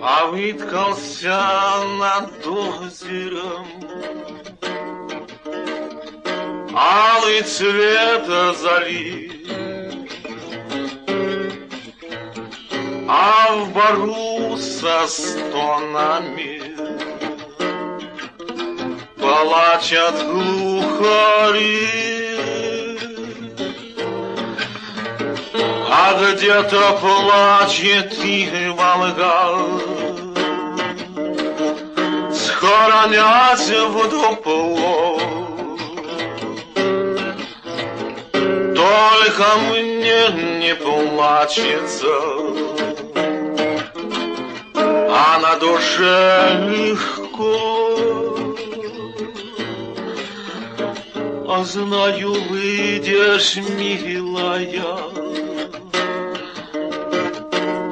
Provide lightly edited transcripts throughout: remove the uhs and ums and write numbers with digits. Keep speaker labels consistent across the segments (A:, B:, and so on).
A: А выткался над озером алый цвет зари, а в бору со стонами плачут глухари. А где-то плачет и Волга, схоронясь в дупло. Только мне не плачется, а на душе легко. А знаю, выйдешь, милая,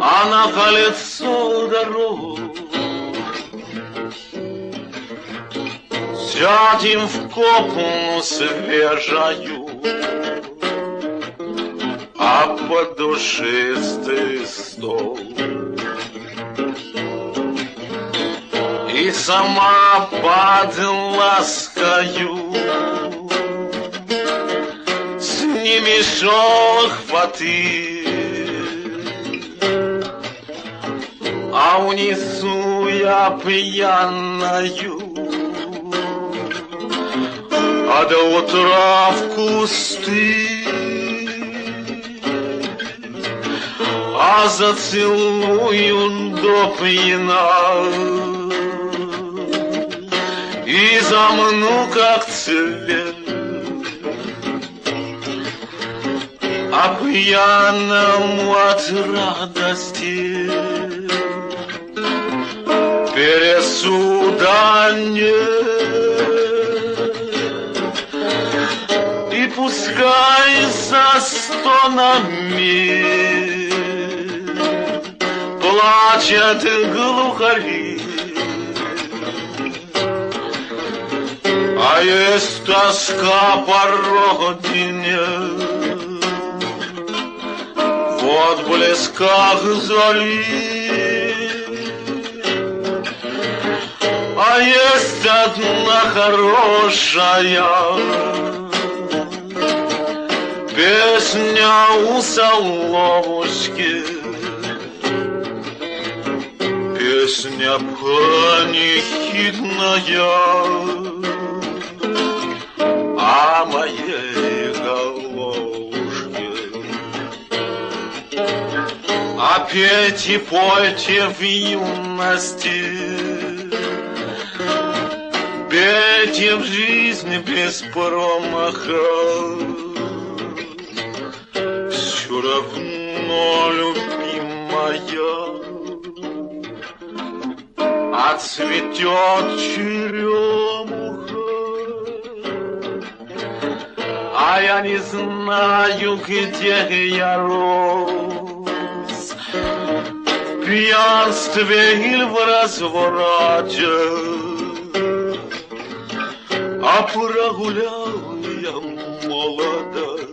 A: а на колесо дорог сядем в копну свежаю, а под душистый стол. И сама под ласкою сними шелк фаты, а унесу я пьяною, а до утра в кусты, а зацелую до пьяна и замну как цвет, а пьяному от радости пересуда нет. И пускай со стонами плачут глухари, а есть тоска по родине в отблесках зари. А есть одна хорошая песня у соловушки, песня панихидная о моей головушке. А петь и пойте в юности, пейте в жизни без промаха, все равно, любимая, отцветет черемуха. А я не знаю, где я рос, в пьянстве или в разврате, а прогулял я молодость,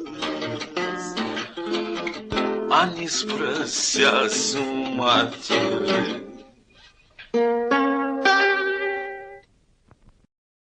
A: а не спросясь матери.